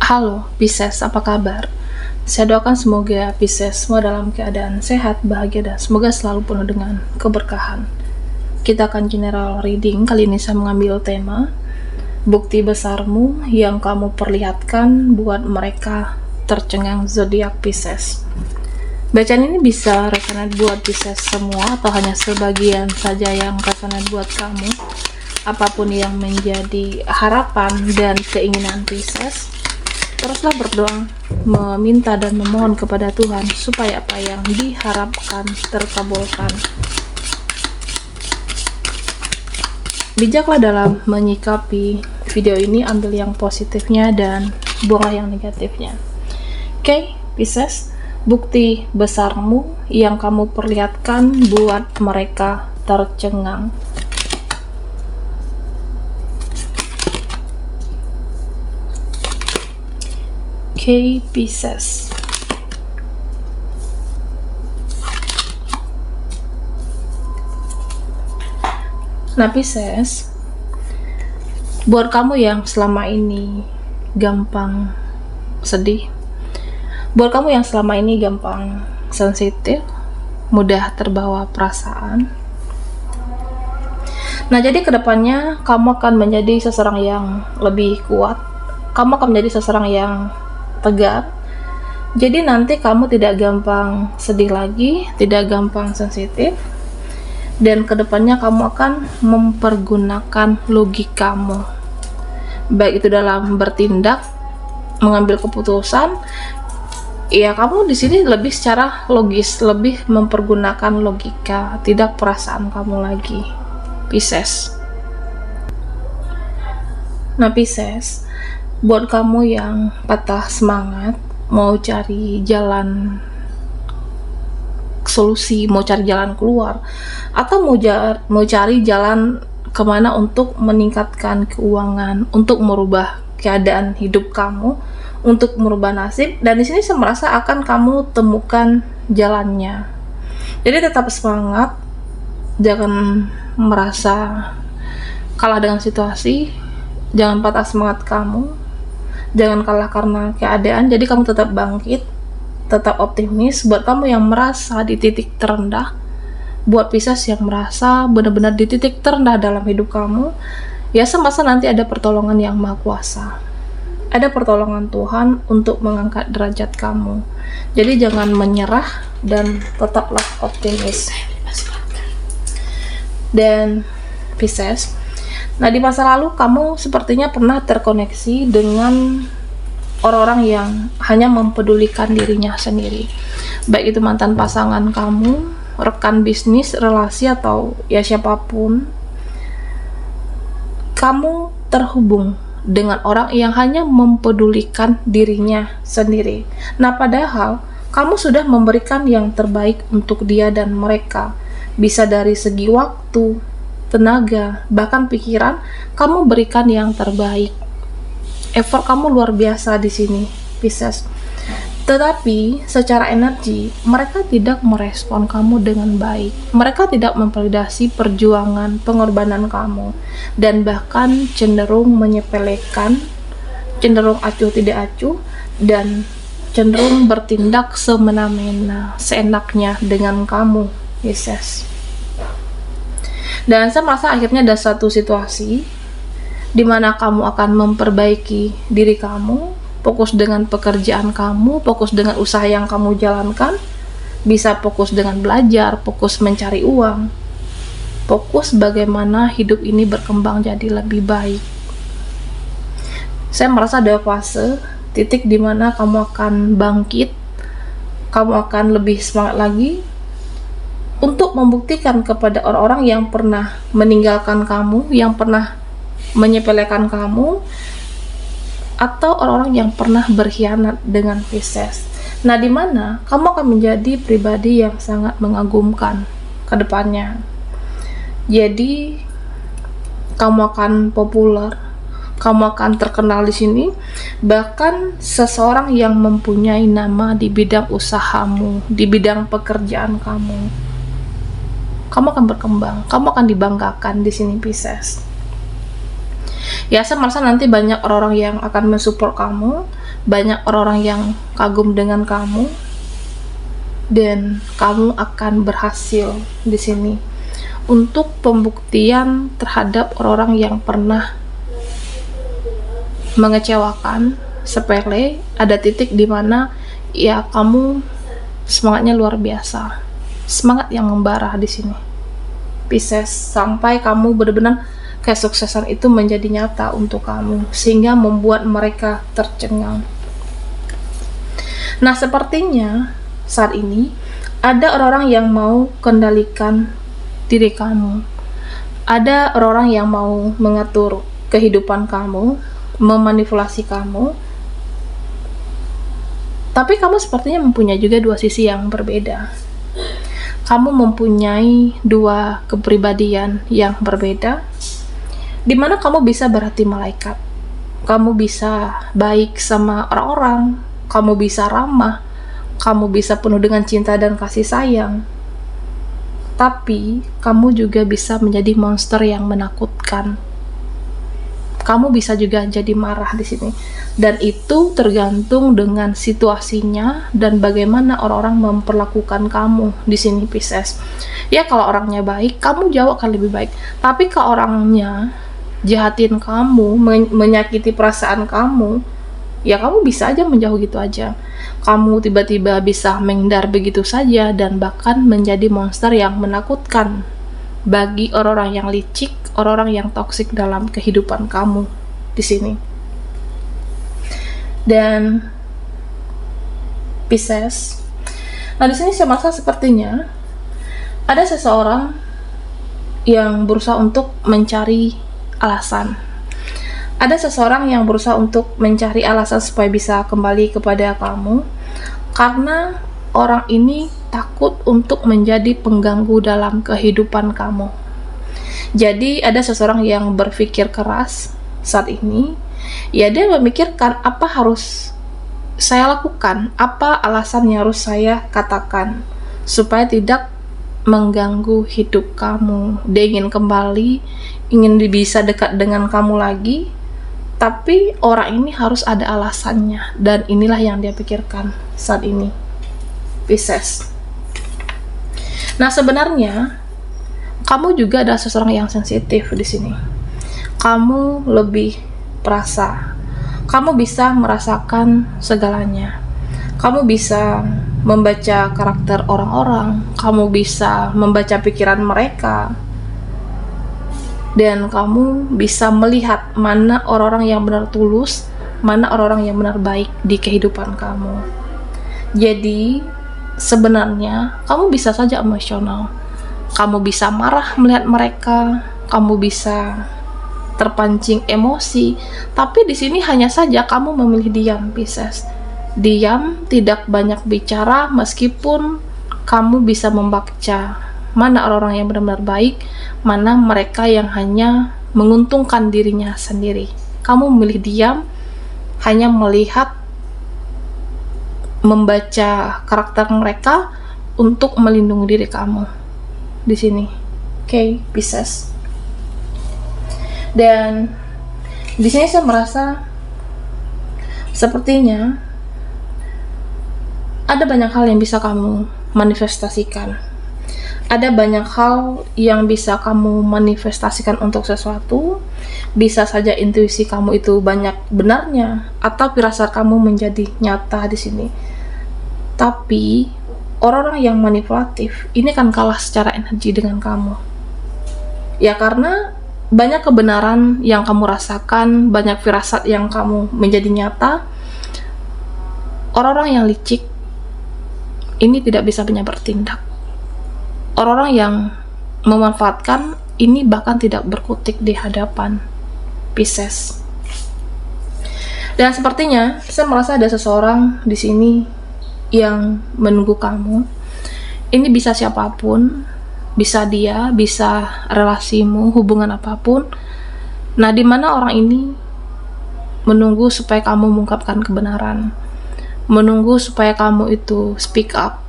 Halo Pisces, apa kabar? Saya doakan semoga Pisces semua dalam keadaan sehat, bahagia, dan semoga selalu penuh dengan keberkahan. Kita akan general reading. Kali ini saya mengambil tema bukti besarmu yang kamu perlihatkan buat mereka tercengang, zodiak Pisces. Bacaan ini bisa resonate buat Pisces semua atau hanya sebagian saja yang resonate buat kamu. Apapun yang menjadi harapan dan keinginan Pisces, teruslah berdoa, meminta dan memohon kepada Tuhan supaya apa yang diharapkan terkabulkan. Bijaklah dalam menyikapi video ini, ambil yang positifnya dan buanglah yang negatifnya. Oke, Pisces, bukti besarmu yang kamu perlihatkan buat mereka tercengang. Oke, Pisces. Nah, Pisces, buat kamu yang selama ini gampang sedih, buat kamu yang selama ini gampang sensitif, mudah terbawa perasaan. Nah, jadi kedepannya kamu akan menjadi seseorang yang lebih kuat, kamu akan menjadi seseorang yang tegar. Jadi nanti kamu tidak gampang sedih lagi, tidak gampang sensitif, dan kedepannya kamu akan mempergunakan logikamu, baik itu dalam bertindak, mengambil keputusan. Ya, kamu di sini lebih secara logis, lebih mempergunakan logika, tidak perasaan kamu lagi, Pisces. Nah, Pisces, buat kamu yang patah semangat, mau cari jalan solusi, mau cari jalan keluar, atau mau cari jalan kemana untuk meningkatkan keuangan, untuk merubah keadaan hidup kamu, untuk merubah nasib, dan di sini saya merasa akan kamu temukan jalannya. Jadi tetap semangat, jangan merasa kalah dengan situasi, jangan patah semangat kamu, jangan kalah karena keadaan. Jadi kamu tetap bangkit, tetap optimis. Buat kamu yang merasa di titik terendah, buat Pisces yang merasa benar-benar di titik terendah dalam hidup kamu, ya semasa nanti ada pertolongan yang maha kuasa, ada pertolongan Tuhan untuk mengangkat derajat kamu. Jadi jangan menyerah dan tetaplah optimis. Dan Pisces, nah di masa lalu kamu sepertinya pernah terkoneksi dengan orang-orang yang hanya mempedulikan dirinya sendiri, baik itu mantan pasangan kamu, rekan bisnis, relasi, atau ya siapapun. Kamu terhubung dengan orang yang hanya mempedulikan dirinya sendiri. Nah, padahal kamu sudah memberikan yang terbaik untuk dia dan mereka, bisa dari segi waktu, tenaga, bahkan pikiran. Kamu berikan yang terbaik. Effort kamu luar biasa di sini, Pisces. Tetapi secara energi, mereka tidak merespon kamu dengan baik. Mereka tidak memvalidasi perjuangan, pengorbanan kamu, dan bahkan cenderung menyepelekan, cenderung acuh tidak acuh, dan cenderung bertindak semena-mena, seenaknya dengan kamu, Pisces. Dan saya merasa akhirnya ada satu situasi di mana kamu akan memperbaiki diri kamu, fokus dengan pekerjaan kamu, fokus dengan usaha yang kamu jalankan, bisa fokus dengan belajar, fokus mencari uang, fokus bagaimana hidup ini berkembang jadi lebih baik. Saya merasa ada fase, titik di mana kamu akan bangkit, kamu akan lebih semangat lagi untuk membuktikan kepada orang-orang yang pernah meninggalkan kamu, yang pernah menyepelekan kamu, atau orang-orang yang pernah berkhianat dengan Pisces. Nah, di mana kamu akan menjadi pribadi yang sangat mengagumkan ke depannya. Jadi kamu akan populer, kamu akan terkenal di sini. Bahkan seseorang yang mempunyai nama di bidang usahamu, di bidang pekerjaan kamu akan berkembang, kamu akan dibanggakan di sini, Pisces. Ya, saya merasa nanti banyak orang-orang yang akan mensupport kamu, banyak orang-orang yang kagum dengan kamu, dan kamu akan berhasil di sini untuk pembuktian terhadap orang-orang yang pernah mengecewakan, sepele. Ada titik di mana ya kamu semangatnya luar biasa, semangat yang membara di sini, Pisces, sampai kamu benar-benar kesuksesan itu menjadi nyata untuk kamu sehingga membuat mereka tercengang. Nah, sepertinya saat ini ada orang-orang yang mau kendalikan diri kamu. Ada orang-orang yang mau mengatur kehidupan kamu, memanipulasi kamu. Tapi kamu sepertinya mempunyai juga dua sisi yang berbeda. Kamu mempunyai dua kepribadian yang berbeda, di mana kamu bisa berhati malaikat. Kamu bisa baik sama orang-orang, kamu bisa ramah, kamu bisa penuh dengan cinta dan kasih sayang. Tapi kamu juga bisa menjadi monster yang menakutkan. Kamu bisa juga jadi marah di sini, dan itu tergantung dengan situasinya dan bagaimana orang-orang memperlakukan kamu di sini, Pisces. Ya, kalau orangnya baik, kamu jauh akan lebih baik. Tapi kalau orangnya jahatin kamu, menyakiti perasaan kamu, ya kamu bisa aja menjauh gitu aja. Kamu tiba-tiba bisa menghindar begitu saja dan bahkan menjadi monster yang menakutkan bagi orang-orang yang licik, orang-orang yang toksik dalam kehidupan kamu di sini. Dan Pisces, nah di sini saya merasa sepertinya ada seseorang yang berusaha untuk mencari alasan. Ada seseorang yang berusaha untuk mencari alasan supaya bisa kembali kepada kamu, karena orang ini takut untuk menjadi pengganggu dalam kehidupan kamu. Jadi ada seseorang yang berpikir keras saat ini. Ya, dia memikirkan apa harus saya lakukan, apa alasan yang harus saya katakan supaya tidak mengganggu hidup kamu. Dia ingin kembali, ingin bisa dekat dengan kamu lagi, tapi orang ini harus ada alasannya, dan inilah yang dia pikirkan saat ini, Pisces. Nah, sebenarnya kamu juga ada seseorang yang sensitif di sini. Kamu lebih perasa. Kamu bisa merasakan segalanya. Kamu bisa membaca karakter orang-orang. Kamu bisa membaca pikiran mereka. Dan kamu bisa melihat mana orang-orang yang benar tulus, mana orang-orang yang benar baik di kehidupan kamu. Jadi sebenarnya kamu bisa saja emosional, kamu bisa marah melihat mereka, kamu bisa terpancing emosi, tapi di sini hanya saja kamu memilih diam, Pisces. Diam, tidak banyak bicara, meskipun kamu bisa membaca mana orang-orang yang benar-benar baik, mana mereka yang hanya menguntungkan dirinya sendiri. Kamu memilih diam, hanya melihat, membaca karakter mereka untuk melindungi diri kamu di sini. Oke, Pisces. Dan di sini saya merasa sepertinya ada banyak hal yang bisa kamu manifestasikan. Ada banyak hal yang bisa kamu manifestasikan untuk sesuatu. Bisa saja intuisi kamu itu banyak benarnya, atau firasat kamu menjadi nyata di sini. Tapi orang-orang yang manipulatif ini kan kalah secara energi dengan kamu. Ya, karena banyak kebenaran yang kamu rasakan, banyak firasat yang kamu menjadi nyata. Orang-orang yang licik ini tidak bisa banyak bertindak. Orang-orang yang memanfaatkan ini bahkan tidak berkutik di hadapan, Pisces. Dan sepertinya saya merasa ada seseorang di sini yang menunggu kamu. Ini bisa siapapun, bisa dia, bisa relasimu, hubungan apapun. Nah, di mana orang ini menunggu supaya kamu mengungkapkan kebenaran, menunggu supaya kamu itu speak up,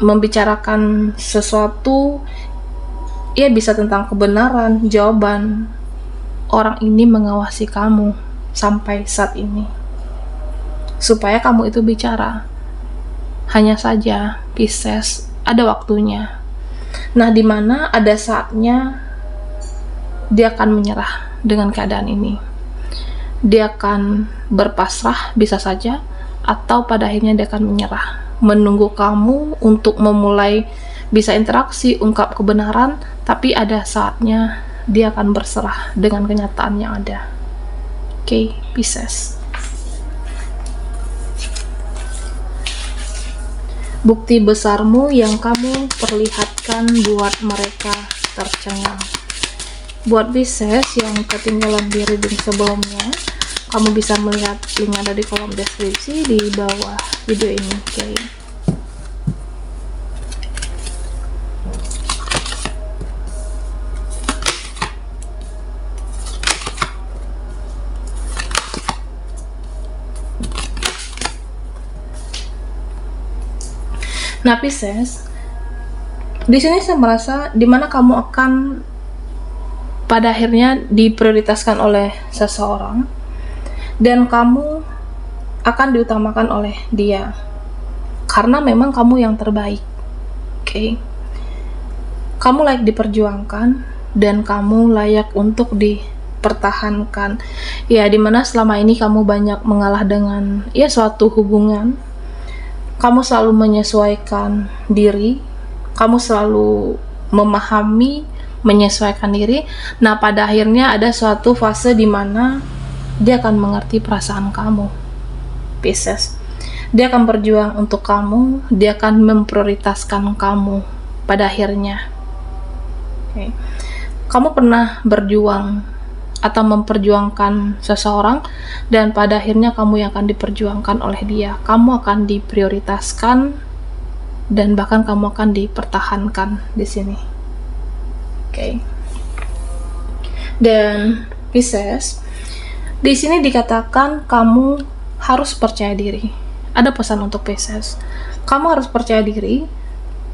membicarakan sesuatu, ya bisa tentang kebenaran, jawaban. Orang ini mengawasi kamu sampai saat ini, supaya kamu itu bicara. Hanya saja Pisces, ada waktunya. Nah, dimana ada saatnya dia akan menyerah dengan keadaan ini. Dia akan berpasrah bisa saja, atau pada akhirnya dia akan menyerah, menunggu kamu untuk memulai bisa interaksi, ungkap kebenaran, tapi ada saatnya dia akan berserah dengan kenyataan yang ada. Oke, Pisces. Bukti besarmu yang kamu perlihatkan buat mereka tercengang. Buat Pisces yang ketinggalan di reading sebelumnya, kamu bisa melihat link ada di kolom deskripsi di bawah video ini. Oke. Nah, Pisces, di sini saya merasa dimana kamu akan pada akhirnya diprioritaskan oleh seseorang dan kamu akan diutamakan oleh dia karena memang kamu yang terbaik. Oke. Kamu layak diperjuangkan dan kamu layak untuk dipertahankan. Ya, dimana selama ini kamu banyak mengalah dengan suatu hubungan. Kamu selalu menyesuaikan diri, kamu selalu memahami, menyesuaikan diri. Nah, pada akhirnya ada suatu fase di mana dia akan mengerti perasaan kamu, Pisces. Dia akan berjuang untuk kamu, dia akan memprioritaskan kamu pada akhirnya. Okay. Kamu pernah berjuang atau memperjuangkan seseorang dan pada akhirnya kamu yang akan diperjuangkan oleh dia. Kamu akan diprioritaskan dan bahkan kamu akan dipertahankan di sini. Oke. Dan Pisces, di sini dikatakan kamu harus percaya diri. Ada pesan untuk Pisces. Kamu harus percaya diri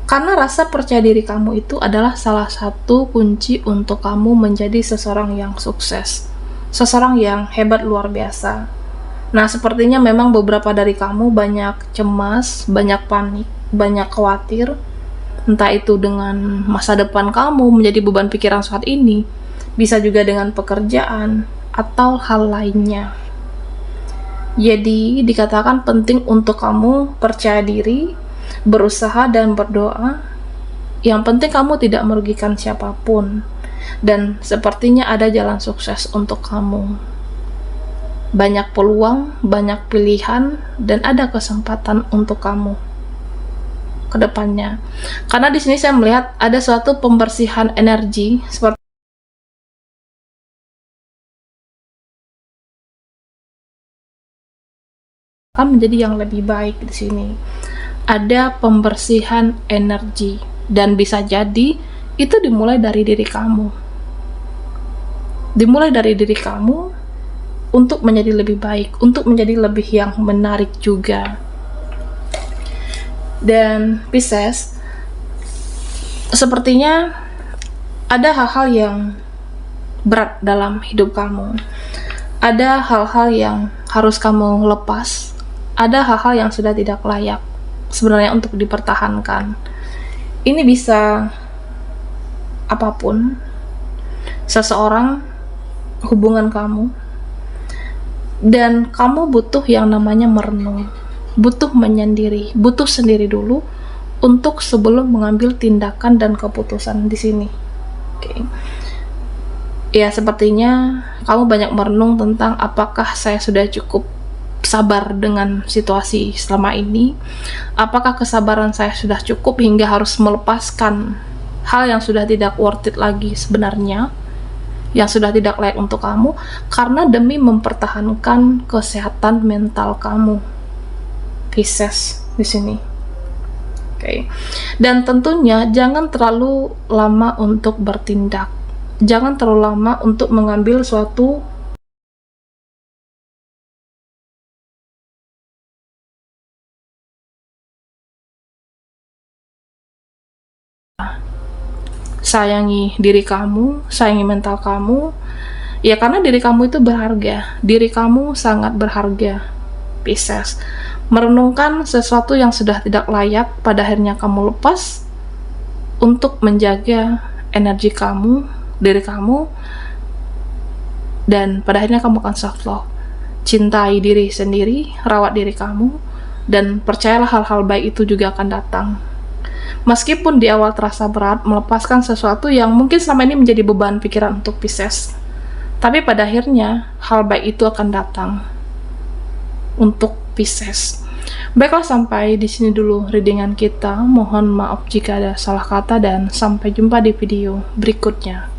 karena rasa percaya diri kamu itu adalah salah satu kunci untuk kamu menjadi seseorang yang sukses, seseorang yang hebat luar biasa. Nah, sepertinya memang beberapa dari kamu banyak cemas, banyak panik, banyak khawatir, entah itu dengan masa depan kamu menjadi beban pikiran saat ini, bisa juga dengan pekerjaan atau hal lainnya. Jadi, dikatakan penting untuk kamu percaya diri, berusaha dan berdoa. Yang penting kamu tidak merugikan siapapun dan sepertinya ada jalan sukses untuk kamu. Banyak peluang, banyak pilihan, dan ada kesempatan untuk kamu ke depannya. Karena di sini saya melihat ada suatu pembersihan energi seperti akan menjadi yang lebih baik di sini. Ada pembersihan energi dan bisa jadi itu dimulai dari diri kamu. Dimulai dari diri kamu untuk menjadi lebih baik, untuk menjadi lebih yang menarik juga. Dan Pisces, sepertinya ada hal-hal yang berat dalam hidup kamu. Ada hal-hal yang harus kamu lepas. Ada hal-hal yang sudah tidak layak sebenarnya untuk dipertahankan. Ini bisa apapun, seseorang, hubungan kamu, dan kamu butuh yang namanya merenung, butuh menyendiri, butuh sendiri dulu untuk sebelum mengambil tindakan dan keputusan di sini. Oke. Ya, sepertinya kamu banyak merenung tentang apakah saya sudah cukup sabar dengan situasi selama ini, apakah kesabaran saya sudah cukup hingga harus melepaskan hal yang sudah tidak worth it lagi sebenarnya, yang sudah tidak layak untuk kamu, karena demi mempertahankan kesehatan mental kamu, Pisces di sini. Oke. Dan tentunya jangan terlalu lama untuk bertindak, jangan terlalu lama untuk mengambil suatu sayangi diri kamu, sayangi mental kamu, Ya karena diri kamu itu berharga, diri kamu sangat berharga, Pisces. Merenungkan sesuatu yang sudah tidak layak, pada akhirnya kamu lepas untuk menjaga energi kamu, diri kamu, dan pada akhirnya kamu akan self love. Cintai diri sendiri, rawat diri kamu, dan percayalah hal-hal baik itu juga akan datang. Meskipun di awal terasa berat melepaskan sesuatu yang mungkin selama ini menjadi beban pikiran untuk Pisces, tapi pada akhirnya hal baik itu akan datang untuk Pisces. Baiklah, sampai di sini dulu readingan kita. Mohon maaf jika ada salah kata dan sampai jumpa di video berikutnya.